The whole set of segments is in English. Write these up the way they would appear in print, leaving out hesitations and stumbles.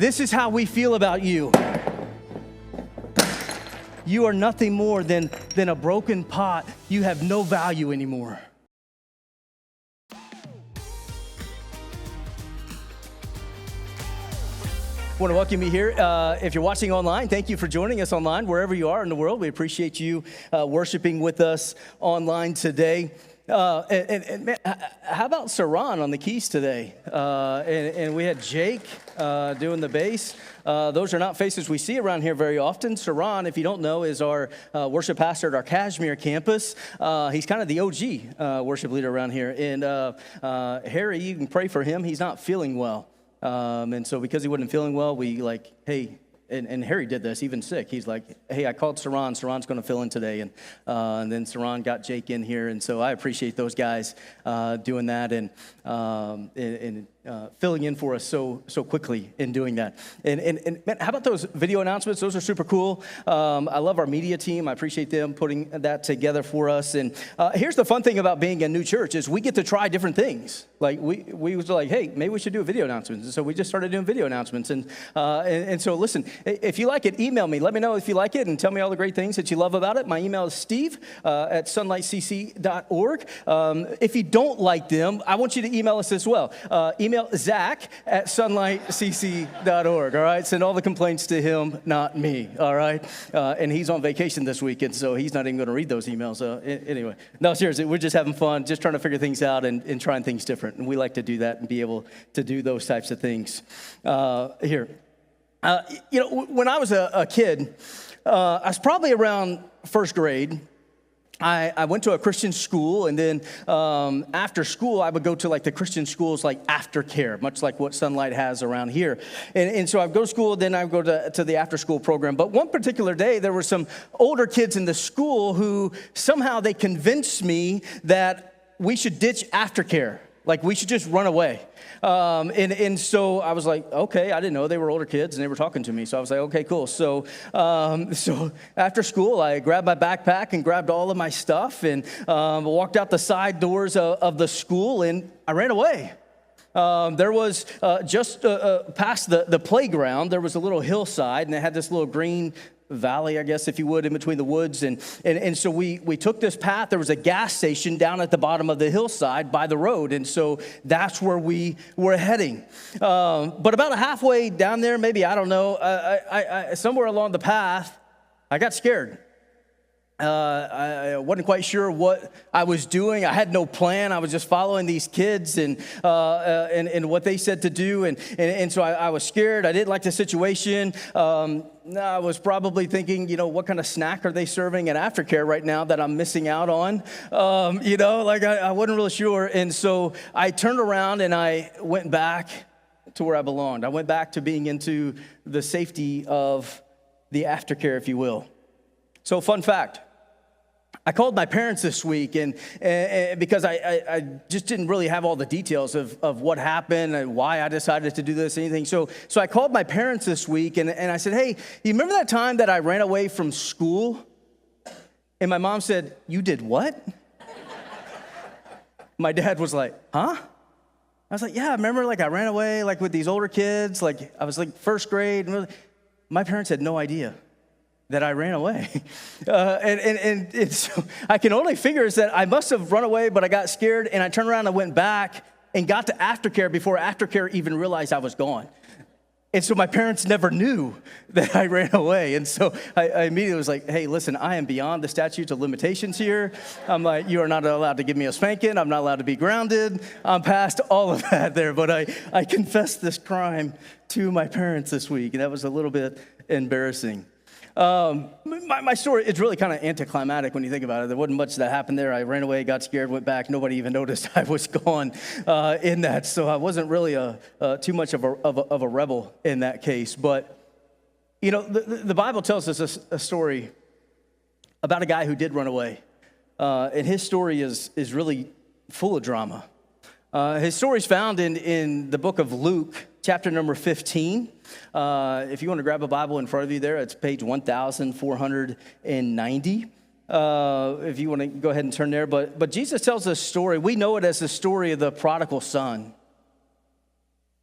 this is how we feel about you. You are nothing more than a broken pot. You have no value anymore. I want to welcome you here. If you're watching online, thank you for joining us online, wherever you are in the world. We appreciate you worshiping with us online today. And man, how about Saran on the keys today? And we had Jake doing the bass. Those are not faces we see around here very often. Saran, if you don't know, is our worship pastor at our Kashmir campus. He's kind of the OG worship leader around here. And Harry, you can pray for him. He's not feeling well. And so because he wasn't feeling well, we hey, and Harry did this, even sick. He's like, hey, I called Saran. Saran's going to fill in today. And then Saran got Jake in here. And so I appreciate those guys doing that and filling in for us so quickly in doing that. And man, how about those video announcements? Those are super cool. I love our media team. I appreciate them putting that together for us. And here's the fun thing about being a new church is we get to try different things. Like we was like, hey, maybe we should do video announcements. And so we just started doing video announcements. And so listen, if you like it, email me. Let me know if you like it and tell me all the great things that you love about it. My email is steve at sunlightcc.org. If you don't like them, I want you to email us as well. Email Zach at sunlightcc.org, all right? Send all the complaints to him, not me, all right? And he's on vacation this weekend, so he's not even going to read those emails. Anyway, no, seriously, we're just having fun, just trying to figure things out and trying things different. And we like to do that and be able to do those types of things here. When I was a kid, I was probably around first grade. I went to a Christian school, and then after school, I would go to the Christian schools aftercare, much like what Sunlight has around here. And so I'd go to school, then I'd go to the after-school program. But one particular day, there were some older kids in the school who somehow they convinced me that we should ditch aftercare. We should just run away. And so I was like, okay, I didn't know they were older kids and they were talking to me. So I was like, okay, cool. So after school, I grabbed my backpack and grabbed all of my stuff and walked out the side doors of the school and I ran away. There was just past the playground, there was a little hillside and it had this little green valley, I guess, if you would, in between the woods. And so we took this path. There was a gas station down at the bottom of the hillside by the road. And so that's where we were heading. But about halfway down there, maybe, I don't know, I somewhere along the path, I got scared. I wasn't quite sure what I was doing. I had no plan. I was just following these kids and what they said to do. And so I was scared. I didn't like the situation. I was probably thinking, what kind of snack are they serving at aftercare right now that I'm missing out on? I wasn't really sure. And so I turned around and I went back to where I belonged. I went back to being into the safety of the aftercare, if you will. So fun fact. I called my parents this week and because I just didn't really have all the details of what happened and why I decided to do this, anything. So I called my parents this week and I said, hey, you remember that time that I ran away from school? And my mom said, you did what? My dad was like, huh? I was like, yeah, I remember I ran away with these older kids. I was first grade. My parents had no idea that I ran away. And so I can only figure is that I must have run away, but I got scared, and I turned around and went back and got to aftercare before aftercare even realized I was gone. And so my parents never knew that I ran away. And so I immediately was like, hey, listen, I am beyond the statutes of limitations here. I'm like, you are not allowed to give me a spanking. I'm not allowed to be grounded. I'm past all of that there. But I confessed this crime to my parents this week, and that was a little bit embarrassing. My story is really kind of anticlimactic when you think about it. There wasn't much that happened there. I ran away, got scared, went back. Nobody even noticed I was gone in that. So I wasn't really too much of a rebel in that case. But, the Bible tells us a story about a guy who did run away. And his story is really full of drama. His story is found in the book of Luke, chapter number 15. If you want to grab a Bible in front of you there, it's page 1490. If you want to go ahead and turn there. But Jesus tells this story. We know it as the story of the prodigal son.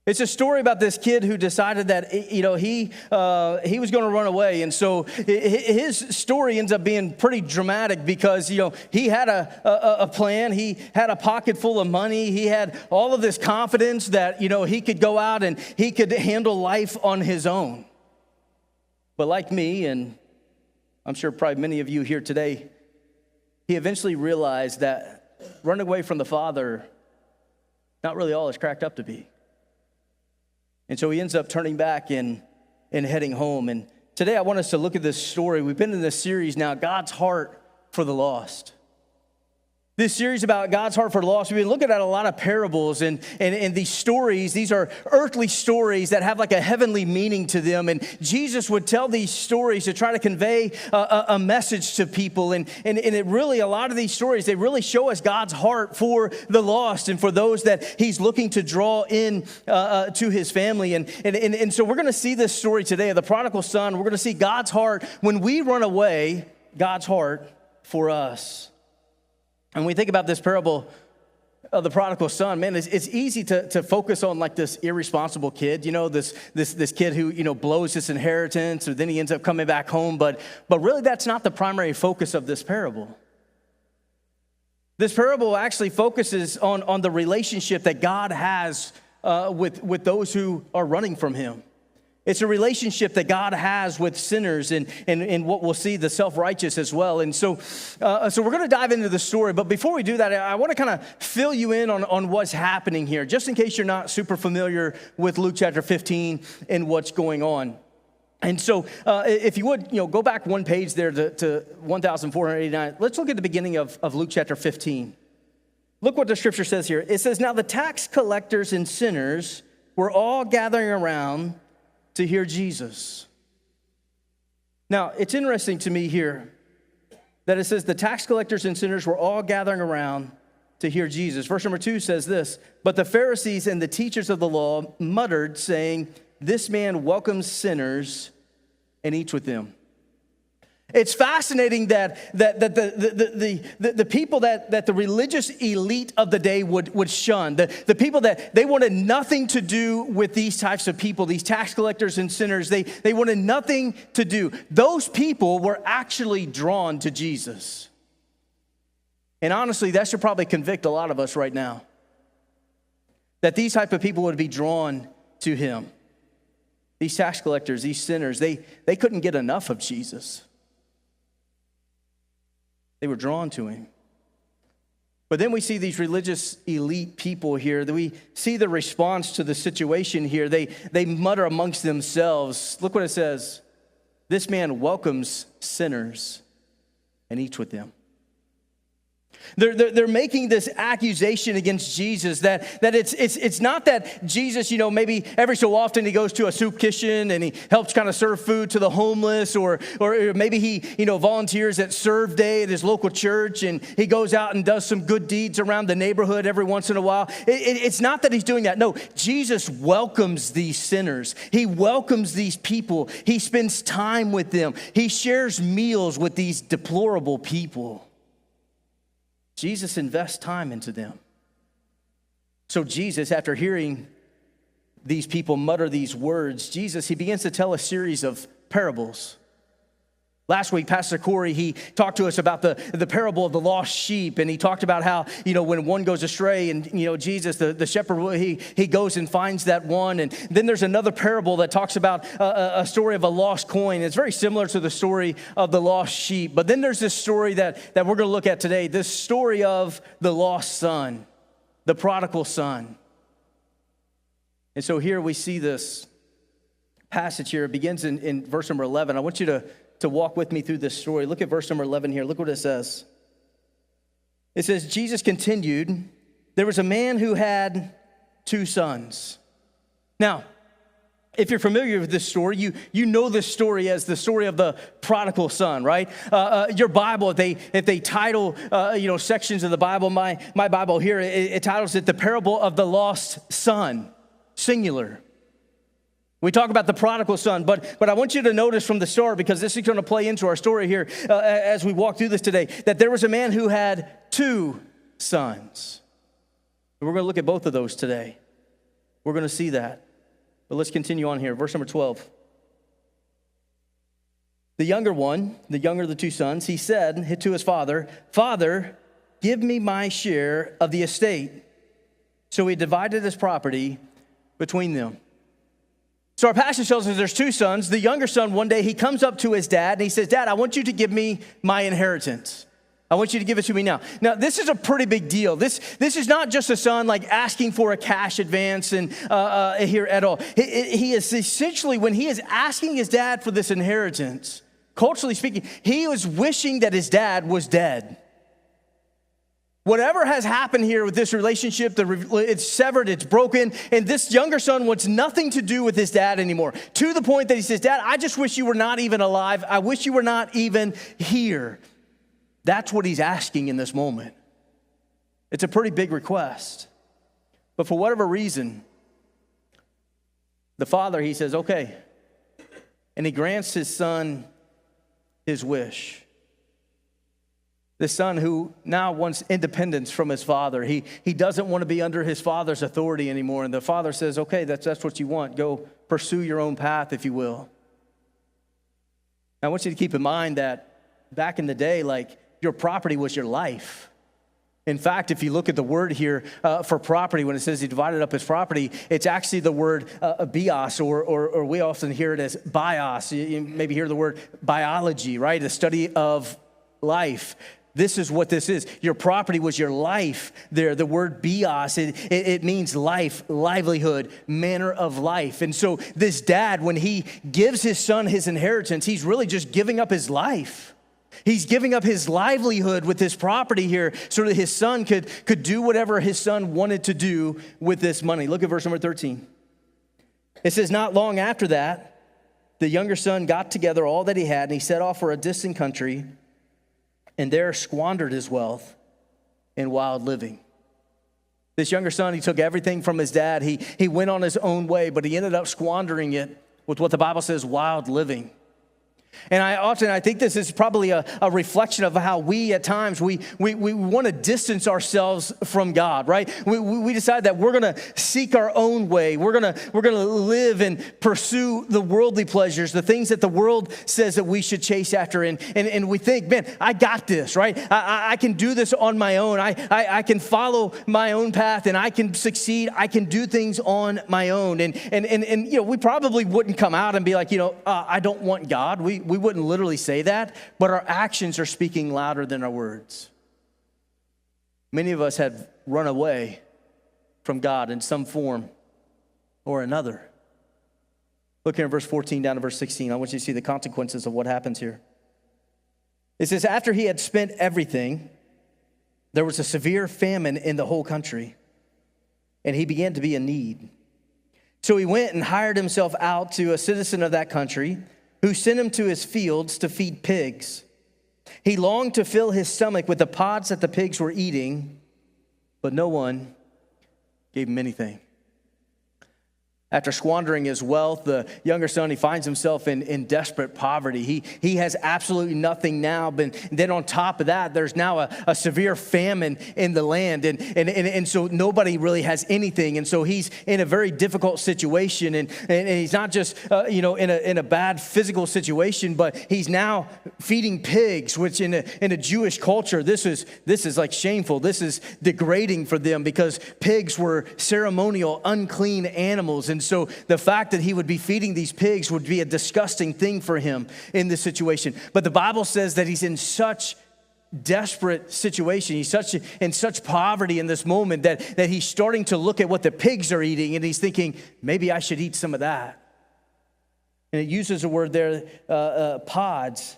It's a story about this kid who decided that, he was going to run away. And so his story ends up being pretty dramatic because, he had a plan. He had a pocket full of money. He had all of this confidence that, he could go out and he could handle life on his own. But like me, and I'm sure probably many of you here today, he eventually realized that running away from the Father, not really all it's cracked up to be. And so he ends up turning back and heading home. And today I want us to look at this story. We've been in this series now, God's Heart for the Lost. This series about God's heart for the lost, we've been looking at a lot of parables and these stories. These are earthly stories that have like a heavenly meaning to them. And Jesus would tell these stories to try to convey a message to people. And it really, a lot of these stories, they really show us God's heart for the lost and for those that he's looking to draw in to his family. And so we're going to see this story today of the prodigal son. We're going to see God's heart when we run away, God's heart for us. And when we think about this parable of the prodigal son, man, it's easy to focus on like this irresponsible kid, this kid who, blows his inheritance, or then he ends up coming back home. But really, that's not the primary focus of this parable. This parable actually focuses on the relationship that God has with those who are running from him. It's a relationship that God has with sinners and what we'll see, the self-righteous as well. And so we're going to dive into the story. But before we do that, I want to kind of fill you in on what's happening here, just in case you're not super familiar with Luke chapter 15 and what's going on. And so if you would, go back one page there to 1489. Let's look at the beginning of Luke chapter 15. Look what the scripture says here. It says, "Now the tax collectors and sinners were all gathering around to hear Jesus." Now, it's interesting to me here that it says the tax collectors and sinners were all gathering around to hear Jesus. Verse number 2 says this, "But the Pharisees and the teachers of the law muttered, saying, 'This man welcomes sinners and eats with them.'" It's fascinating that the people that the religious elite of the day would shun, the people that they wanted nothing to do with these types of people, these tax collectors and sinners, they wanted nothing to do. Those people were actually drawn to Jesus. And honestly, that should probably convict a lot of us right now, that these type of people would be drawn to him. These tax collectors, these sinners, they couldn't get enough of Jesus. They were drawn to him. But then we see these religious elite people here. We see the response to the situation here. They mutter amongst themselves. Look what it says. "This man welcomes sinners and eats with them." They're making this accusation against Jesus that it's not that Jesus, maybe every so often he goes to a soup kitchen and he helps kind of serve food to the homeless, or maybe he, volunteers at Serve Day at his local church and he goes out and does some good deeds around the neighborhood every once in a while. It's not that he's doing that. No, Jesus welcomes these sinners. He welcomes these people. He spends time with them. He shares meals with these deplorable people. Jesus invests time into them. So Jesus, after hearing these people mutter these words, he begins to tell a series of parables. Last week, Pastor Corey, he talked to us about the parable of the lost sheep, and he talked about how, when one goes astray, and, Jesus, the shepherd, he goes and finds that one. And then there's another parable that talks about a story of a lost coin. It's very similar to the story of the lost sheep. But then there's this story that we're going to look at today, this story of the lost son, the prodigal son. And so here we see this passage here. It begins in verse number 11. I want you to walk with me through this story. Look at verse number 11 here. Look what it says. It says, Jesus continued, "There was a man who had 2 sons." Now, if you're familiar with this story, you know this story as the story of the prodigal son, right? Your Bible, if they title sections of the Bible, my Bible here, it titles it the parable of the lost son, singular. We talk about the prodigal son, but I want you to notice from the start, because this is going to play into our story here as we walk through this today, that there was a man who had 2 sons. We're going to look at both of those today. We're going to see that. But let's continue on here. Verse number 12. The younger one, the younger of the two sons, he said to his father, Father, give me my share of the estate. So he divided his property between them. So our passage tells us there's two sons. The younger son, one day, he comes up to his dad and he says, Dad, I want you to give me my inheritance. I want you to give it to me now. Now, this is a pretty big deal. This is not just a son like asking for a cash advance and here at all. He is essentially, when he is asking his dad for this inheritance, culturally speaking, he was wishing that his dad was dead. Whatever has happened here with this relationship, it's severed, it's broken, and this younger son wants nothing to do with his dad anymore, to the point that he says, Dad, I just wish you were not even alive. I wish you were not even here. That's what he's asking in this moment. It's a pretty big request. But for whatever reason, the father, he says, okay. And he grants his son his wish. The son who now wants independence from his father. He doesn't want to be under his father's authority anymore. And the father says, okay, that's what you want. Go pursue your own path, if you will. Now, I want you to keep in mind that back in the day, like, your property was your life. In fact, if you look at the word here for property, when it says he divided up his property, it's actually the word bios, or we often hear it as bios. You maybe hear the word biology, right? The study of life. This is what this is. Your property was your life there. The word bios, it means life, livelihood, manner of life. And so this dad, when he gives his son his inheritance, he's really just giving up his life. He's giving up his livelihood with this property here so that his son could do whatever his son wanted to do with this money. Look at verse number 13. It says, not long after that, the younger son got together all that he had, and he set off for a distant country, and there squandered his wealth in wild living. This younger son, he took everything from his dad. He went on his own way, but he ended up squandering it with what the Bible says, wild living. And I think this is probably a reflection of how we at times, we want to distance ourselves from God, right? We decide that we're going to seek our own way. We're going to live and pursue the worldly pleasures, the things that the world says that we should chase after. And we think, man, I got this, right? I can do this on my own. I can follow my own path and I can succeed. I can do things on my own. And you know, we probably wouldn't come out and be like, I don't want God. We wouldn't literally say that, but our actions are speaking louder than our words. Many of us have run away from God in some form or another. Look here in verse 14 down to verse 16. I want you to see the consequences of what happens here. It says, after he had spent everything, there was a severe famine in the whole country, and he began to be in need. So he went and hired himself out to a citizen of that country, who sent him to his fields to feed pigs. He longed to fill his stomach with the pods that the pigs were eating, but no one gave him anything. After squandering his wealth, the younger son, he finds himself in desperate poverty. He has absolutely nothing now. But then on top of that, there's now a severe famine in the land. And so nobody really has anything. And so he's in a very difficult situation. And he's not just, in a bad physical situation, but he's now feeding pigs, which in a Jewish culture, this is like shameful. This is degrading for them because pigs were ceremonial, unclean animals. And so the fact that he would be feeding these pigs would be a disgusting thing for him in this situation. But the Bible says that he's in such desperate situation. He's in such poverty in this moment that he's starting to look at what the pigs are eating, and he's thinking, maybe I should eat some of that. And it uses a word there, pods,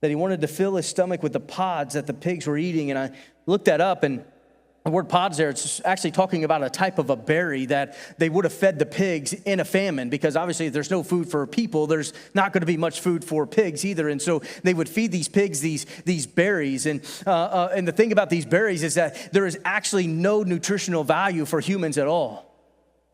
that he wanted to fill his stomach with the pods that the pigs were eating. And I looked that up, and the word pods there, it's actually talking about a type of a berry that they would have fed the pigs in a famine, because obviously if there's no food for people, there's not going to be much food for pigs either. And so they would feed these pigs these berries. And the thing about these berries is that there is actually no nutritional value for humans at all.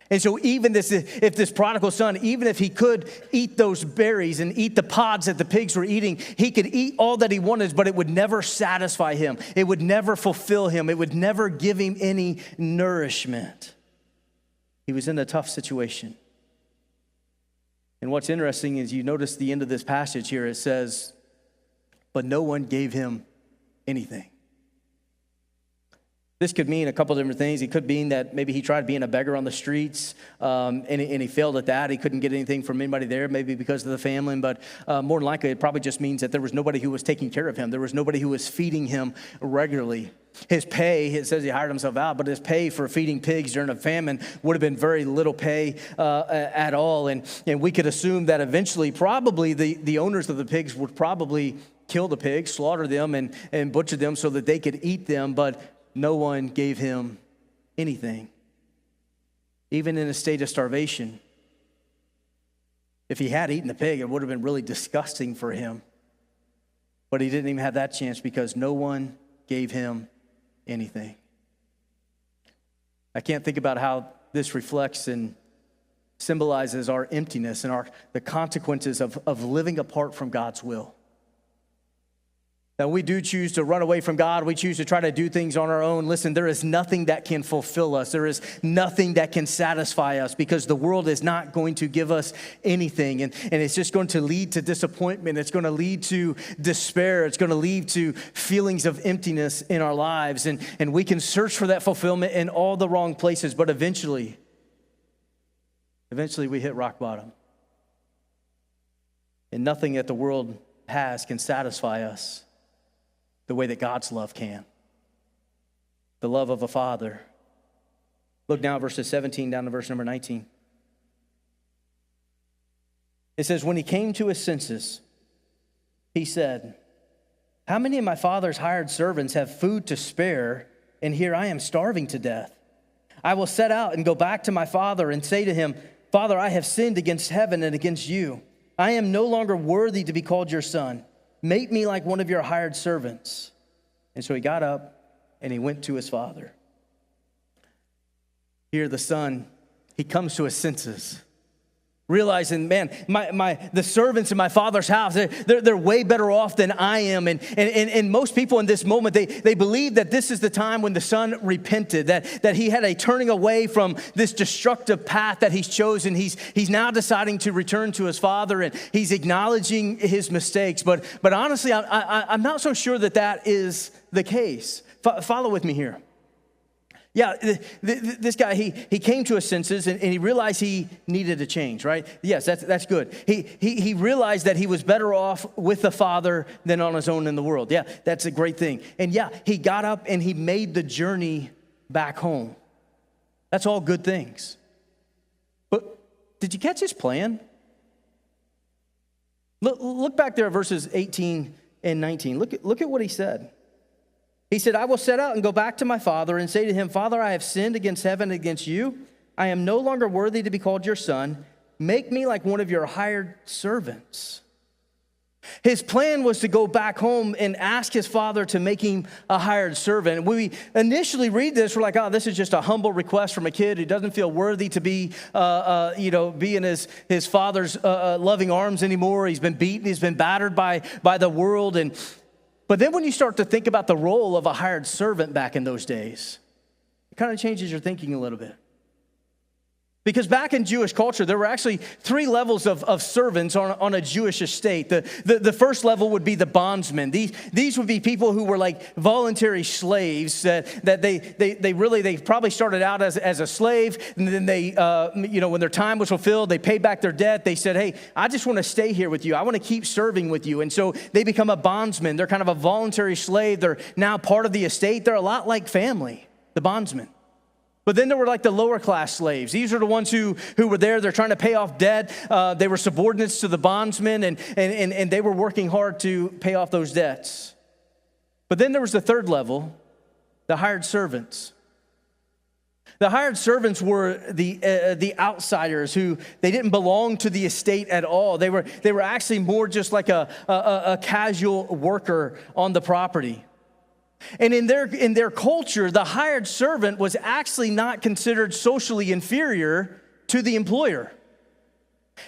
And so if this prodigal son, even if he could eat those berries and eat the pods that the pigs were eating, he could eat all that he wanted, but it would never satisfy him. It would never fulfill him. It would never give him any nourishment. He was in a tough situation. And what's interesting is you notice the end of this passage here, it says, but no one gave him anything. This could mean a couple of different things. It could mean that maybe he tried being a beggar on the streets, and he failed at that. He couldn't get anything from anybody there, maybe because of the famine. But more than likely, it probably just means that there was nobody who was taking care of him. There was nobody who was feeding him regularly. His pay, it says he hired himself out, but his pay for feeding pigs during a famine would have been very little pay at all. And we could assume that eventually probably the owners of the pigs would probably kill the pigs, slaughter them, and butcher them so that they could eat them. But no one gave him anything, even in a state of starvation. If he had eaten the pig, it would have been really disgusting for him. But he didn't even have that chance because no one gave him anything. I can't think about how this reflects and symbolizes our emptiness and the consequences of living apart from God's will. That we do choose to run away from God. We choose to try to do things on our own. Listen, there is nothing that can fulfill us. There is nothing that can satisfy us because the world is not going to give us anything. And it's just going to lead to disappointment. It's going to lead to despair. It's going to lead to feelings of emptiness in our lives. And we can search for that fulfillment in all the wrong places. But eventually we hit rock bottom. And nothing that the world has can satisfy us the way that God's love can. The love of a father. Look now at verses 17 down to verse number 19. It says, when he came to his senses, he said, how many of my father's hired servants have food to spare, and here I am starving to death? I will set out and go back to my father and say to him, Father, I have sinned against heaven and against you. I am no longer worthy to be called your son. Make me like one of your hired servants. And so he got up and he went to his father. Here the son, he comes to his senses, realizing, man, the servants in my father's house, they're way better off than I am. And most people in this moment, they believe that this is the time when the son repented, that he had a turning away from this destructive path that he's chosen. He's now deciding to return to his father, and he's acknowledging his mistakes. But honestly, I'm not so sure that is the case. Follow with me here. Yeah, this guy, he came to his senses and he realized he needed a change, right? Yes, that's good. He realized that he was better off with the Father than on his own in the world. Yeah, that's a great thing. And yeah, he got up and he made the journey back home. That's all good things. But did you catch his plan? Look back there at verses 18 and 19. Look at what he said. He said, I will set out and go back to my father and say to him, Father, I have sinned against heaven and against you. I am no longer worthy to be called your son. Make me like one of your hired servants. His plan was to go back home and ask his father to make him a hired servant. When we initially read this, we're like, oh, this is just a humble request from a kid who doesn't feel worthy to be in his father's loving arms anymore. He's been beaten. He's been battered by the world. But then when you start to think about the role of a hired servant back in those days, it kind of changes your thinking a little bit. Because back in Jewish culture, there were actually three levels of servants on a Jewish estate. The first level would be the bondsmen. These would be people who were like voluntary slaves that they probably started out as a slave, and then they when their time was fulfilled, they paid back their debt. They said, hey, I just want to stay here with you. I want to keep serving with you. And so they become a bondsman. They're kind of a voluntary slave. They're now part of the estate. They're a lot like family, the bondsmen. But then there were like the lower class slaves. These are the ones who were there. They're trying to pay off debt. They were subordinates to the bondsmen, and they were working hard to pay off those debts. But then there was the third level, the hired servants. The hired servants were the outsiders who they didn't belong to the estate at all. They were actually more just like a casual worker on the property. And in their culture, the hired servant was actually not considered socially inferior to the employer.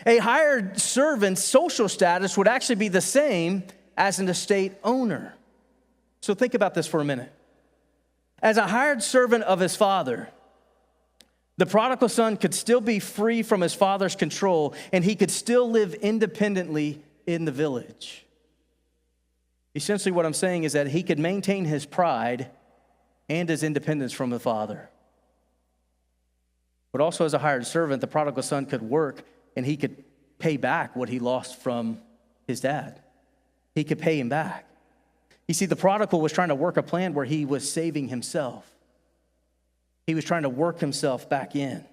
A hired servant's social status would actually be the same as an estate owner. So think about this for a minute. As a hired servant of his father, The prodigal son could still be free from his father's control, and he could still live independently in the village. Essentially, what I'm saying is that he could maintain his pride and his independence from the father. But also, as a hired servant, the prodigal son could work and he could pay back what he lost from his dad. He could pay him back. You see, the prodigal was trying to work a plan where he was saving himself. He was trying to work himself back in.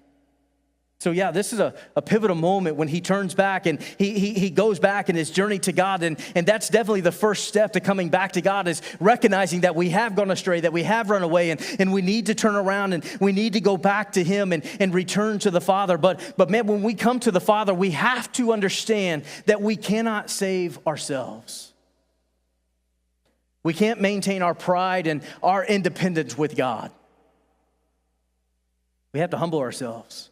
So yeah, this is a pivotal moment when he turns back and he goes back in his journey to God. And that's definitely the first step to coming back to God, is recognizing that we have gone astray, that we have run away, and we need to turn around and we need to go back to him and return to the Father. But man, when we come to the Father, we have to understand that we cannot save ourselves. We can't maintain our pride and our independence with God. We have to humble ourselves.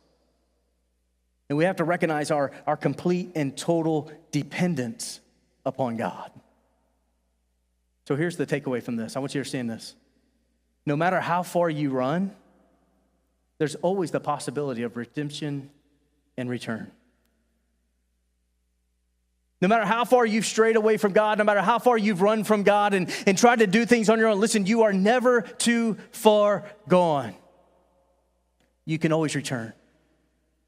And we have to recognize our complete and total dependence upon God. So here's the takeaway from this. I want you to understand this. No matter how far you run, there's always the possibility of redemption and return. No matter how far you've strayed away from God, no matter how far you've run from God and tried to do things on your own, listen, you are never too far gone. You can always return.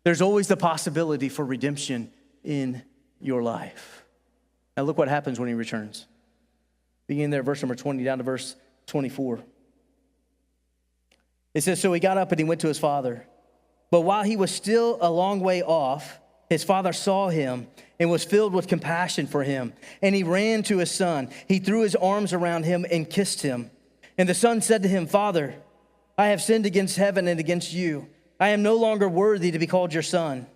There's always the possibility for redemption in your life. Now look what happens when he returns. Beginning there, verse number 20 down to verse 24. It says, so he got up and he went to his father. But while he was still a long way off, his father saw him and was filled with compassion for him. And he ran to his son. He threw his arms around him and kissed him. And the son said to him, Father, I have sinned against heaven and against you. I am no longer worthy to be called your son.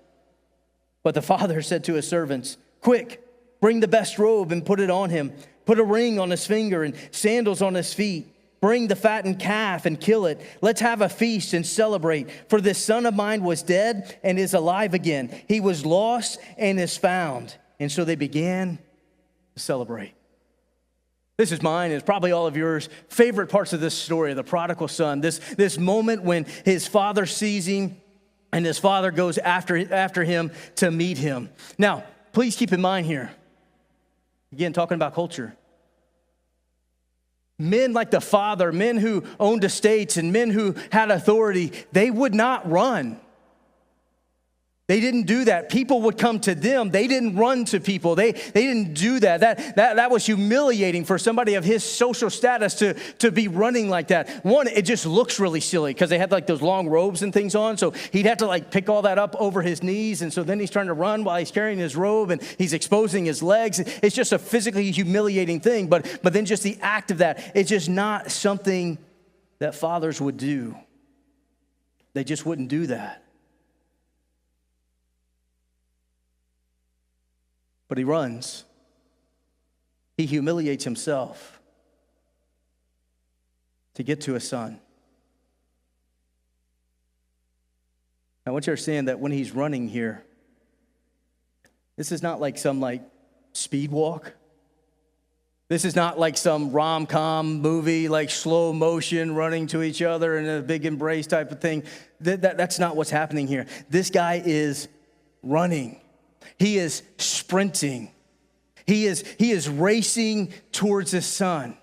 But the father said to his servants, quick, bring the best robe and put it on him. Put a ring on his finger and sandals on his feet. Bring the fattened calf and kill it. Let's have a feast and celebrate. For this son of mine was dead and is alive again. He was lost and is found. And so they began to celebrate. This is mine, it's probably all of yours, favorite parts of this story, the prodigal son. This moment when his father sees him and his father goes after him to meet him. Now, please keep in mind here, again, talking about culture. Men like the father, men who owned estates and men who had authority, they would not run. They didn't do that. People would come to them. They didn't run to people. They didn't do that. That was humiliating for somebody of his social status to be running like that. One, it just looks really silly because they had like those long robes and things on. So he'd have to like pick all that up over his knees. And so then he's trying to run while he's carrying his robe and he's exposing his legs. It's just a physically humiliating thing. But then just the act of that, it's just not something that fathers would do. They just wouldn't do that. But he runs. He humiliates himself to get to his son. I want you to understand that when he's running here, this is not like some speed walk. This is not like some rom-com movie, like slow motion running to each other in a big embrace type of thing. That's not what's happening here. This guy is running. He is sprinting. He is racing towards his son.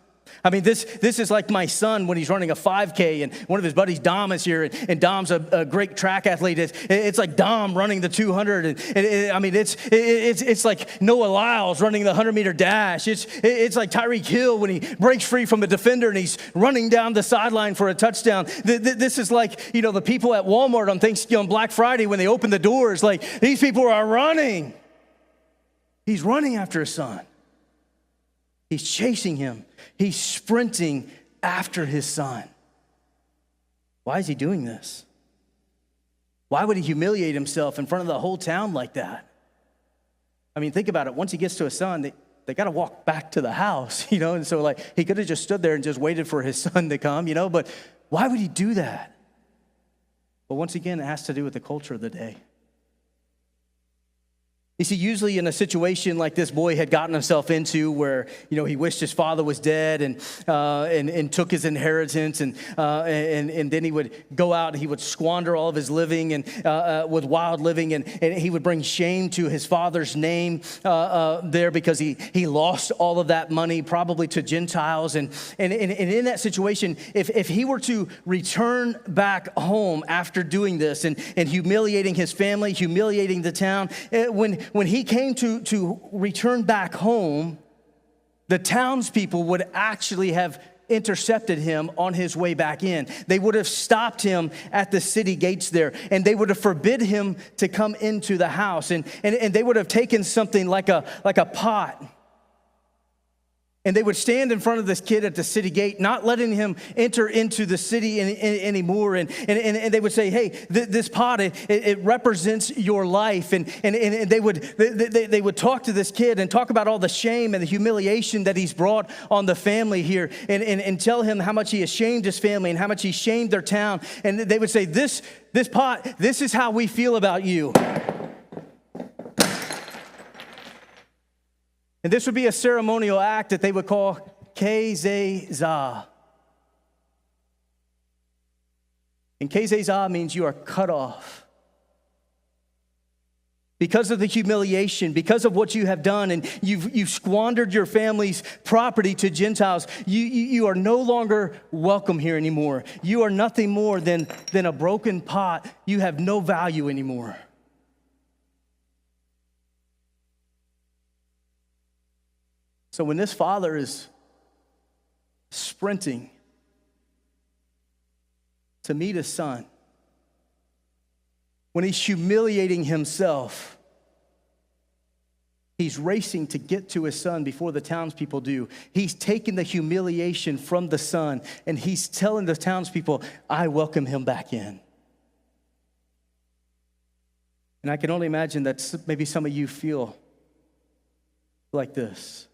I mean, this is like my son when he's running a 5K, and one of his buddies, Dom, is here, and Dom's a great track athlete. It's like Dom running the 200, it's like Noah Lyles running the 100-meter dash. It's like Tyreek Hill when he breaks free from a defender and he's running down the sideline for a touchdown. This is like, the people at Walmart on Thanksgiving, on Black Friday when they open the doors. Like, these people are running. He's running after his son. He's chasing him. He's sprinting after his son. Why is he doing this? Why would he humiliate himself in front of the whole town like that? I mean, think about it. Once he gets to his son, they got to walk back to the house, and so he could have just stood there and just waited for his son to come, but why would he do that? Well, once again, it has to do with the culture of the day. You see, usually in a situation like this boy had gotten himself into where, he wished his father was dead and took his inheritance and then he would go out and he would squander all of his living and with wild living and he would bring shame to his father's name there because he lost all of that money probably to Gentiles. And in that situation, if he were to return back home after doing this and humiliating his family, humiliating the town, when he came to return back home, the townspeople would actually have intercepted him on his way back in. They would have stopped him at the city gates there, and they would have forbid him to come into the house. And they would have taken something like a pot, and they would stand in front of this kid at the city gate, not letting him enter into the city anymore. And they would say, hey, this pot, it represents your life. And they would talk to this kid and talk about all the shame and the humiliation that he's brought on the family here and tell him how much he has shamed his family and how much he shamed their town. And they would say, this pot, this is how we feel about you. And this would be a ceremonial act that they would call kezezah. And kezezah means you are cut off. Because of the humiliation, because of what you have done, and you've squandered your family's property to Gentiles, you are no longer welcome here anymore. You are nothing more than a broken pot. You have no value anymore. So when this father is sprinting to meet his son, when he's humiliating himself, he's racing to get to his son before the townspeople do. He's taking the humiliation from the son, and he's telling the townspeople, I welcome him back in. And I can only imagine that maybe some of you feel like this.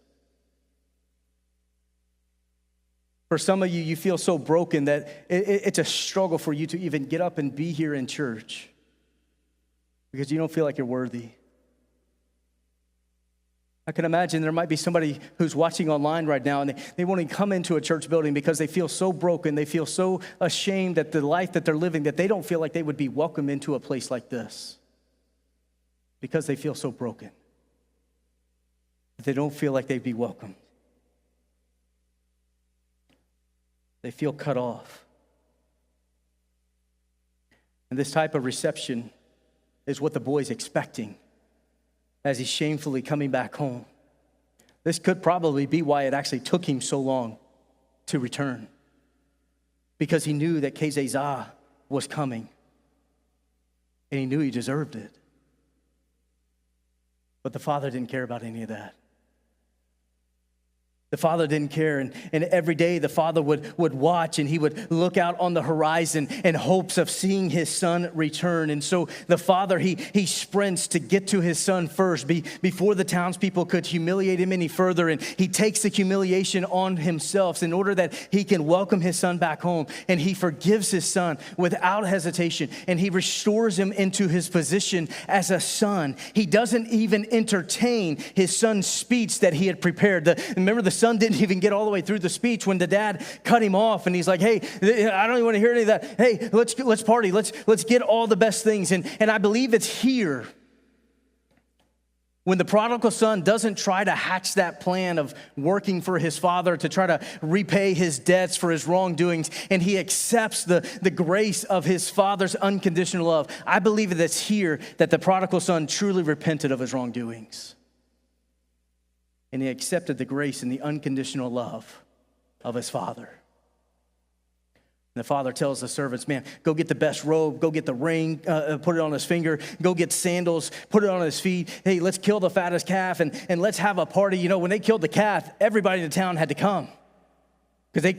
For some of you, you feel so broken that it's a struggle for you to even get up and be here in church because you don't feel like you're worthy. I can imagine there might be somebody who's watching online right now and they won't even come into a church building because they feel so broken, they feel so ashamed at the life that they're living that they don't feel like they would be welcome into a place like this because they feel so broken. They don't feel like they'd be welcome. They feel cut off. And this type of reception is what the boy's expecting as he's shamefully coming back home. This could probably be why it actually took him so long to return, because he knew that kezezah was coming, and he knew he deserved it. But the father didn't care about any of that. The father didn't care, and every day the father would watch, and he would look out on the horizon in hopes of seeing his son return. And so the father, he sprints to get to his son first before the townspeople could humiliate him any further, and he takes the humiliation on himself in order that he can welcome his son back home. And he forgives his son without hesitation, and he restores him into his position as a son. He doesn't even entertain his son's speech that he had prepared. Remember, the son didn't even get all the way through the speech when the dad cut him off, and he's like, hey, I don't even want to hear any of that. Hey, let's party. Let's get all the best things. And I believe it's here when the prodigal son doesn't try to hatch that plan of working for his father to try to repay his debts for his wrongdoings, and he accepts the grace of his father's unconditional love. I believe that it's here that the prodigal son truly repented of his wrongdoings. And he accepted the grace and the unconditional love of his father. And the father tells the servants, man, go get the best robe, go get the ring, put it on his finger, go get sandals, put it on his feet. Hey, let's kill the fattest calf and let's have a party. You know, when they killed the calf, everybody in the town had to come because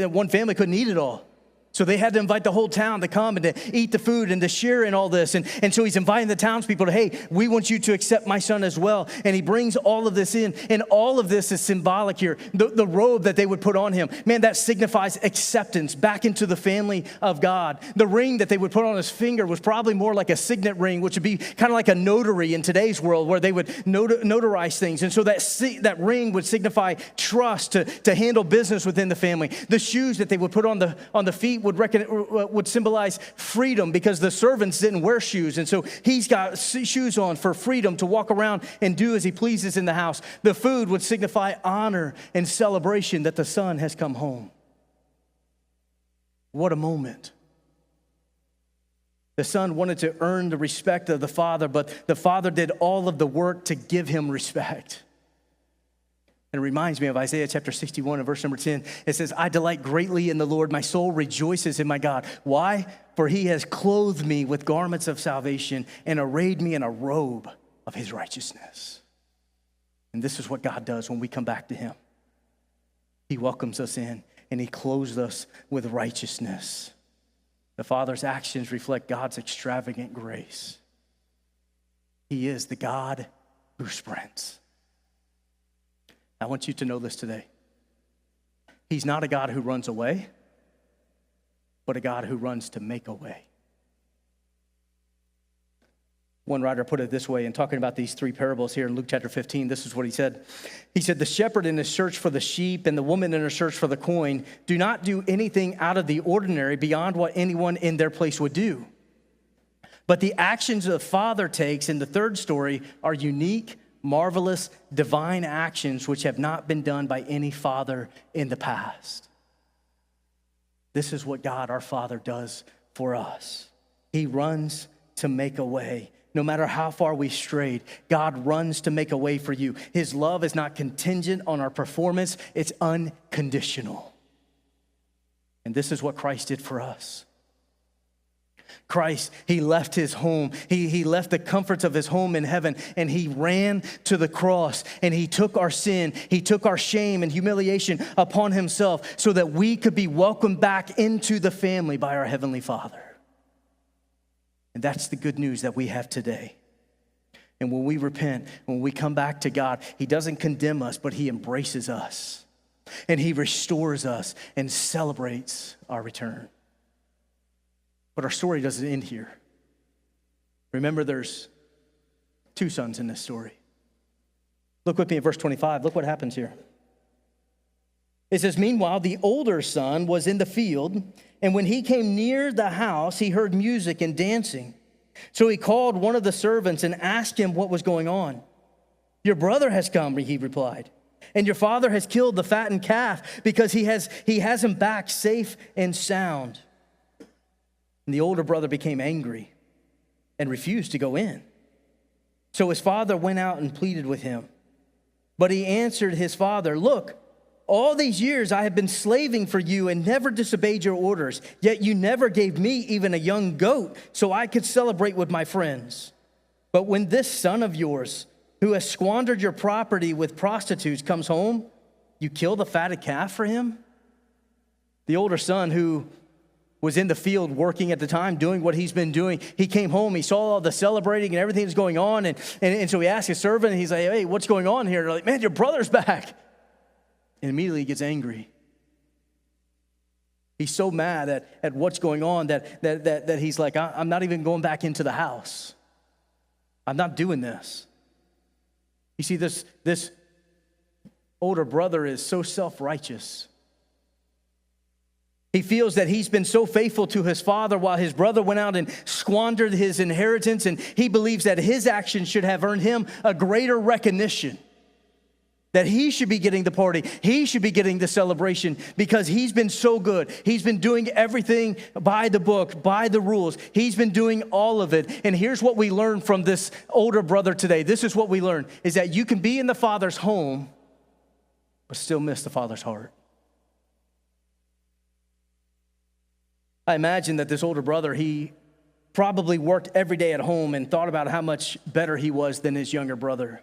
one family couldn't eat it all. So they had to invite the whole town to come and to eat the food and to share in all this. And so he's inviting the townspeople to, hey, we want you to accept my son as well. And he brings all of this in. And all of this is symbolic here. The robe that they would put on him, man, that signifies acceptance back into the family of God. The ring that they would put on his finger was probably more like a signet ring, which would be kind of like a notary in today's world where they would notarize things. And so that ring would signify trust to handle business within the family. The shoes that they would put on the feet would symbolize freedom because the servants didn't wear shoes. And so he's got shoes on for freedom to walk around and do as he pleases in the house. The food would signify honor and celebration that the son has come home. What a moment. The son wanted to earn the respect of the father, but the father did all of the work to give him respect. And it reminds me of Isaiah chapter 61 and verse number 10. It says, I delight greatly in the Lord. My soul rejoices in my God. Why? For he has clothed me with garments of salvation and arrayed me in a robe of his righteousness. And this is what God does when we come back to him. He welcomes us in and he clothes us with righteousness. The Father's actions reflect God's extravagant grace. He is the God who sprints. I want you to know this today. He's not a God who runs away, but a God who runs to make a way. One writer put it this way in talking about these three parables here in Luke chapter 15. This is what he said. He said, the shepherd in his search for the sheep and the woman in her search for the coin do not do anything out of the ordinary beyond what anyone in their place would do. But the actions the Father takes in the third story are unique, marvelous, divine actions which have not been done by any father in the past. This is what God, our Father, does for us. He runs to make a way. No matter how far we strayed, God runs to make a way for you. His love is not contingent on our performance. It's unconditional. And this is what Christ did for us. Christ, he left his home. He left the comforts of his home in heaven, and he ran to the cross, and he took our sin. He took our shame and humiliation upon himself so that we could be welcomed back into the family by our Heavenly Father. And that's the good news that we have today. And when we repent, when we come back to God, he doesn't condemn us, but he embraces us, and he restores us and celebrates our return. But our story doesn't end here. Remember, there's two sons in this story. Look with me at verse 25. Look what happens here. It says, meanwhile, the older son was in the field, and when he came near the house, he heard music and dancing. So he called one of the servants and asked him what was going on. Your brother has come, he replied, and your father has killed the fattened calf because he has him back safe and sound. And the older brother became angry and refused to go in. So his father went out and pleaded with him. But he answered his father, look, all these years I have been slaving for you and never disobeyed your orders, yet you never gave me even a young goat so I could celebrate with my friends. But when this son of yours, who has squandered your property with prostitutes, comes home, you kill the fatted calf for him? The older son, who was in the field working at the time, doing what he's been doing, he came home, he saw all the celebrating and everything that's going on, and so he asked his servant, and he's like, hey, what's going on here? They're like, man, your brother's back. And immediately he gets angry. He's so mad at what's going on that he's like, I'm not even going back into the house. I'm not doing this. You see, this older brother is so self-righteous. He feels that he's been so faithful to his father while his brother went out and squandered his inheritance, and he believes that his actions should have earned him a greater recognition, that he should be getting the party, he should be getting the celebration because he's been so good. He's been doing everything by the book, by the rules. He's been doing all of it. And here's what we learn from this older brother today. This is what we learn, is that you can be in the Father's home, but still miss the Father's heart. I imagine that this older brother, he probably worked every day at home and thought about how much better he was than his younger brother.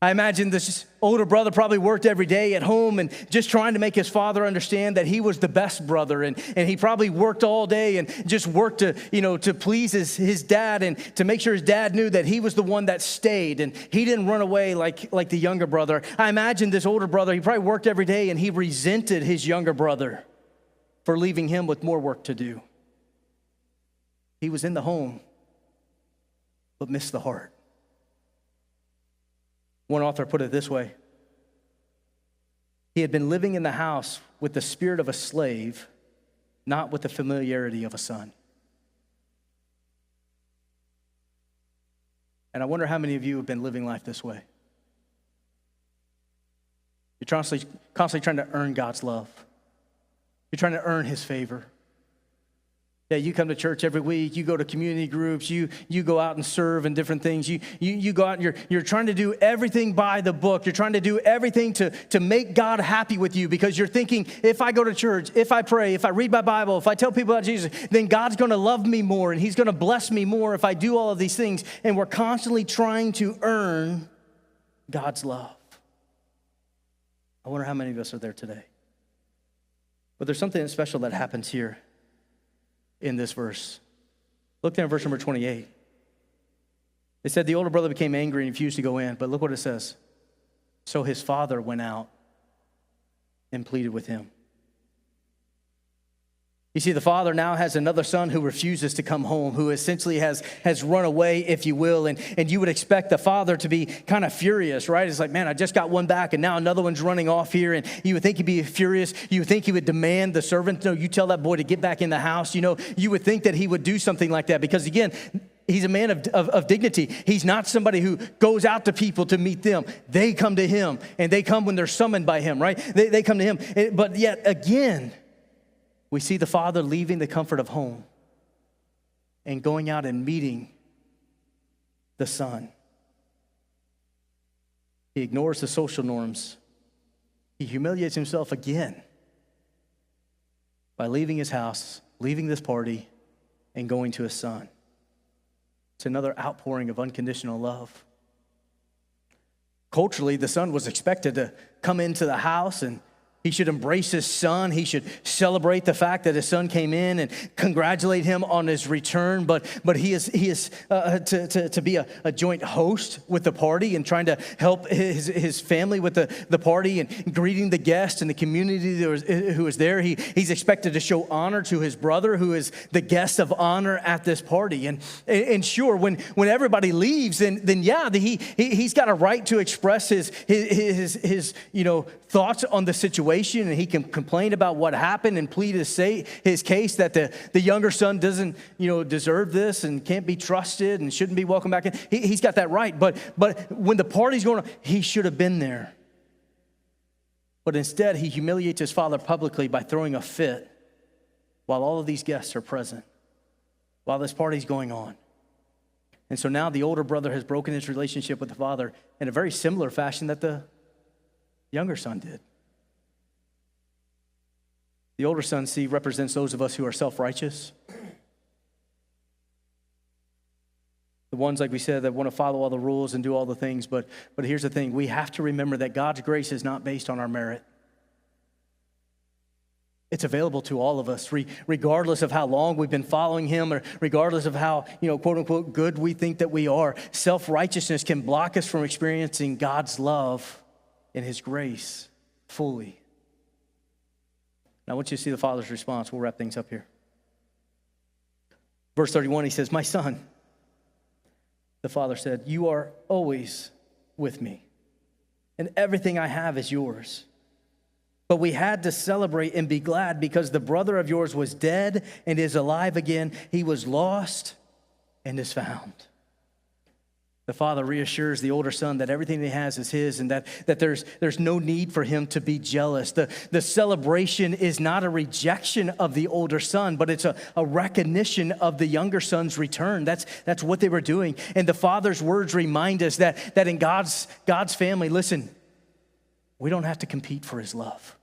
I imagine this older brother probably worked every day at home and just trying to make his father understand that he was the best brother. And he probably worked all day and just worked to please his dad and to make sure his dad knew that he was the one that stayed and he didn't run away like the younger brother. I imagine this older brother, he probably worked every day and he resented his younger brother for leaving him with more work to do. He was in the home, but missed the heart. One author put it this way: he had been living in the house with the spirit of a slave, not with the familiarity of a son. And I wonder how many of you have been living life this way. You're constantly trying to earn God's love. You're trying to earn his favor. Yeah, you come to church every week, you go to community groups, you go out and serve in different things. You go out and you're trying to do everything by the book. You're trying to do everything to make God happy with you because you're thinking, if I go to church, if I pray, if I read my Bible, if I tell people about Jesus, then God's going to love me more and he's going to bless me more if I do all of these things. And we're constantly trying to earn God's love. I wonder how many of us are there today. But there's something special that happens here in this verse. Look there in verse number 28. It said the older brother became angry and refused to go in, but look what it says. So his father went out and pleaded with him. You see, the father now has another son who refuses to come home, who essentially has run away, if you will. And you would expect the father to be kind of furious, right? It's like, man, I just got one back and now another one's running off here. And you would think he'd be furious. You would think he would demand the servant, no, you tell that boy to get back in the house. You would think that he would do something like that because, again, he's a man of dignity. He's not somebody who goes out to people to meet them. They come to him, and they come when they're summoned by him, right? They come to him. But yet again, we see the father leaving the comfort of home and going out and meeting the son. He ignores the social norms. He humiliates himself again by leaving his house, leaving this party, and going to his son. It's another outpouring of unconditional love. Culturally, the son was expected to come into the house and he should embrace his son. He should celebrate the fact that his son came in and congratulate him on his return. But he is to be a joint host with the party and trying to help his family with the party and greeting the guests and the community who is there. He's expected to show honor to his brother who is the guest of honor at this party. And sure, when everybody leaves, then yeah, he's got a right to express his thoughts on the situation. And he can complain about what happened and plead his case that the younger son doesn't, deserve this and can't be trusted and shouldn't be welcomed back in. He's got that right. But when the party's going on, he should have been there. But instead, he humiliates his father publicly by throwing a fit while all of these guests are present, while this party's going on. And so now the older brother has broken his relationship with the father in a very similar fashion that the younger son did. The older son, represents those of us who are self-righteous. The ones, like we said, that want to follow all the rules and do all the things. But here's the thing. We have to remember that God's grace is not based on our merit. It's available to all of us, regardless of how long we've been following him or regardless of how, quote unquote, good we think that we are. Self-righteousness can block us from experiencing God's love and his grace fully. Now, I want you to see the father's response. We'll wrap things up here. Verse 31, he says, "My son," the father said, "you are always with me, and everything I have is yours. But we had to celebrate and be glad because the brother of yours was dead and is alive again. He was lost and is found." The father reassures the older son that everything he has is his and that there's no need for him to be jealous. The celebration is not a rejection of the older son, but it's a recognition of the younger son's return. That's what they were doing. And the father's words remind us that in God's family, listen, we don't have to compete for his love.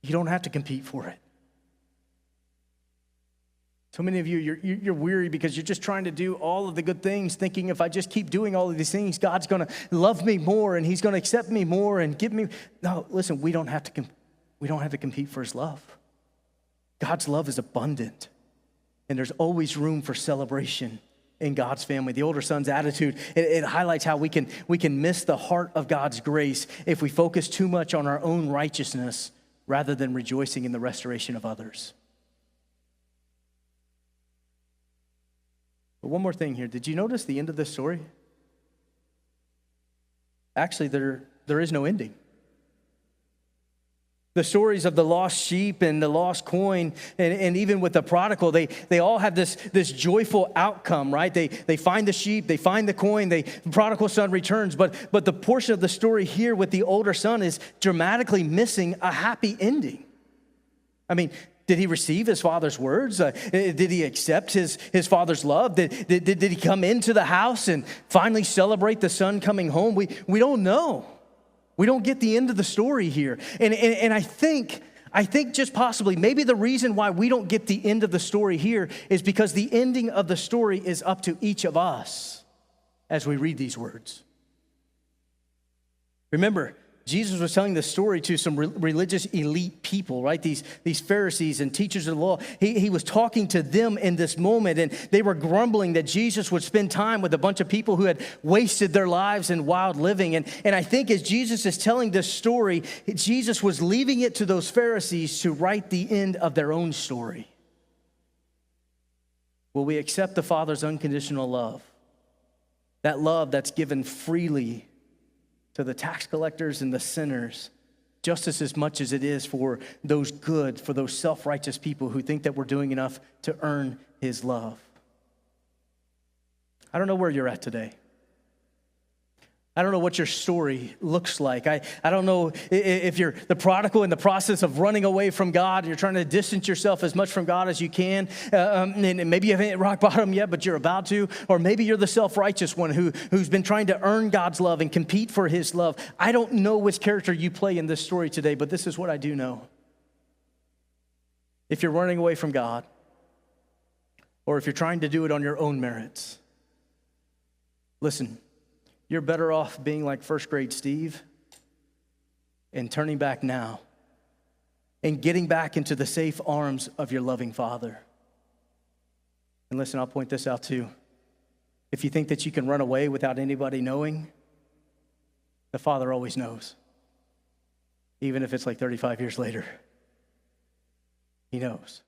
You don't have to compete for it. So many of you, you're weary because you're just trying to do all of the good things, thinking if I just keep doing all of these things, God's going to love me more and he's going to accept me more and give me. No, listen, we don't have to compete for his love. God's love is abundant, and there's always room for celebration in God's family. The older son's attitude, it highlights how we can miss the heart of God's grace if we focus too much on our own righteousness rather than rejoicing in the restoration of others. But one more thing here. Did you notice the end of this story? Actually, there is no ending. The stories of the lost sheep and the lost coin, and even with the prodigal, they all have this joyful outcome, right? They find the sheep, they find the coin, the prodigal son returns. But the portion of the story here with the older son is dramatically missing a happy ending. I mean, did he receive his father's words? Did he accept his father's love? Did he come into the house and finally celebrate the son coming home? We don't know. We don't get the end of the story here. And I think just possibly, maybe the reason why we don't get the end of the story here is because the ending of the story is up to each of us as we read these words. Remember, Jesus was telling this story to some religious elite people, right? These Pharisees and teachers of the law. He was talking to them in this moment, and they were grumbling that Jesus would spend time with a bunch of people who had wasted their lives in wild living. And I think as Jesus is telling this story, Jesus was leaving it to those Pharisees to write the end of their own story. Will we accept the Father's unconditional love? That love that's given freely to the tax collectors and the sinners, just as much as it is for those good, for those self-righteous people who think that we're doing enough to earn his love. I don't know where you're at today. I don't know what your story looks like. I don't know if you're the prodigal in the process of running away from God. You're trying to distance yourself as much from God as you can. And maybe you haven't hit rock bottom yet, but you're about to. Or maybe you're the self-righteous one who's been trying to earn God's love and compete for his love. I don't know which character you play in this story today, but this is what I do know. If you're running away from God, or if you're trying to do it on your own merits, listen. You're better off being like first grade Steve and turning back now and getting back into the safe arms of your loving Father. And listen, I'll point this out too. If you think that you can run away without anybody knowing, the Father always knows. Even if it's like 35 years later, he knows.